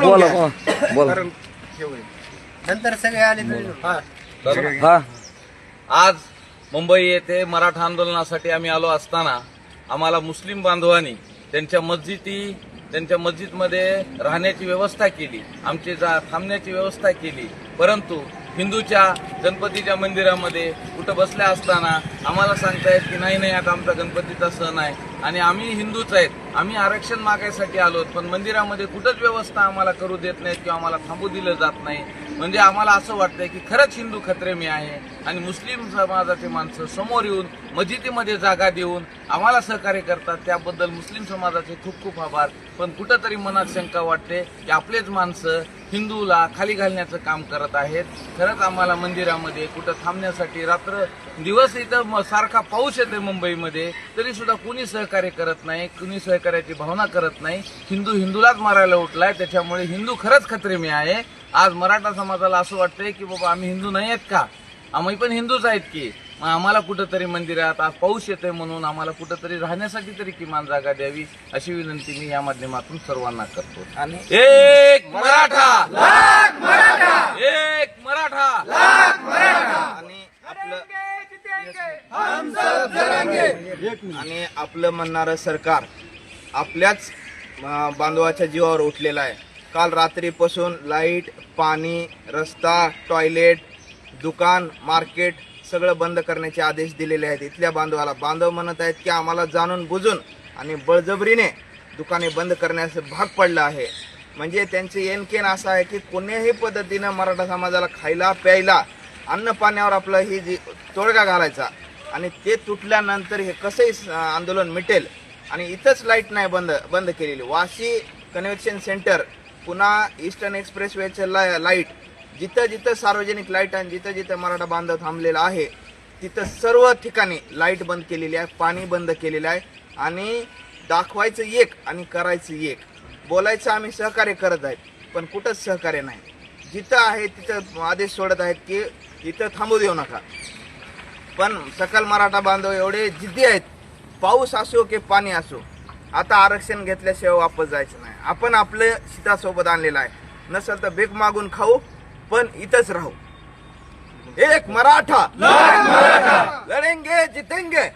बोलून बोला घ्या. बोला कारण हे होईल. नंतर सगळे आले तरी हा आज मुंबई येथे मराठा आंदोलनासाठी आम्ही आलो असताना आम्हाला मुस्लिम बांधवांनी त्यांच्या मस्जिदमध्ये राहण्याची व्यवस्था केली, आमची थांबण्याची व्यवस्था केली. परंतु हिंदूच्या गणपतीच्या मंदिरामध्ये कुठं बसल्या असताना आम्हाला सांगतायत की नाही आता आमचा गणपतीचा सण आहे आणि आम्ही हिंदूच आहेत, आम्ही आरक्षण मागायसाठी आलोत, पण मंदिरामध्ये कुठंच व्यवस्था आम्हाला करू देत नाहीत किंवा आम्हाला थांबू दिलं जात नाही. म्हणजे आम्हाला असं वाटतंय की खरंच हिंदू खतरे में आहे आणि मुस्लिम समाजाचे माणसं समोर येऊन मस्जिदीमध्ये जागा देऊन आम्हाला सहकार्य करतात. त्याबद्दल मुस्लिम समाजाचे खूप खूप आभार. पण कुठंतरी मनात शंका वाटते की आपलेच माणसं हिंदूला खाली घालण्याचं काम करत आहेत. खरंच आम्हाला मंदिरामध्ये कुठं थांबण्यासाठी रात्र दिवस इथं सारखा पाऊस येते मुंबईमध्ये, तरी सुद्धा कुणी सहकार्य करत नाही, कुणी सहकार्याची भावना करत नाही. हिंदूलाच मारायला उठलाय. त्याच्यामुळे हिंदू खरंच खतरे में आहे. आज मराठा समाजाला असं वाटतंय की बाबा आम्ही हिंदू नाही आहेत का, आम्ही पण हिंदूच आहेत की, मग आम्हाला कुठंतरी मंदिरात आज पाऊस येतोय म्हणून आम्हाला कुठंतरी राहण्यासाठी तरी किमान जागा द्यावी अशी विनंती मी या माध्यमातून सर्वांना करतो. आणि एक मराठा, एक मराठा. आणि आपलं म्हणणारं सरकार आपल्याच बांधवाच्या जीवावर उठलेलं आहे. काल रात्रीपासून लाईट, पाणी, रस्ता, टॉयलेट, दुकान, मार्केट सगळं बंद करण्याचे आदेश दिलेले आहेत. इथल्या बांधव म्हणत आहेत की आम्हाला जाणून बुजून आणि बळजबरीने दुकाने बंद करण्यास भाग पडलं आहे. म्हणजे त्यांचे एनकेन असं आहे की कोणत्याही पद्धतीनं मराठा समाजाला खायला प्यायला अन्न पाण्यावर आपलं ही जी तोडगा घालायचा आणि ते तुटल्यानंतर हे कसंही आंदोलन मिटेल. आणि इथंच लाईट नाही बंद केलेली. वाशी कन्व्हेन्शन सेंटर, पुन्हा ईस्टर्न एक्सप्रेसवेचं लाईट, जिथं जिथं सार्वजनिक लाईट आणि जिथं जिथं मराठा बांधव थांबलेला आहे तिथं सर्व ठिकाणी लाईट बंद केलेली आहे, पाणी बंद केलेलं आहे. आणि दाखवायचं एक आणि करायचं एक. बोलायचं आम्ही सहकार्य करत आहेत पण कुठंच सहकार्य नाही. जिथं आहे तिथं आदेश सोडत आहेत की इथं थांबू देऊ नका. पण सकल मराठा बांधव एवढे जिद्दी आहेत, पाऊस असो की पाणी असो, आता आरक्षण घेतल्याशिवाय वापस जायचं नाही. आपण आपलं शीतासोबत आणलेलं आहे, नसेल तर भीक मागून खाऊ पण इथंच राहू. एक मराठा लढेंगे जितेंगे.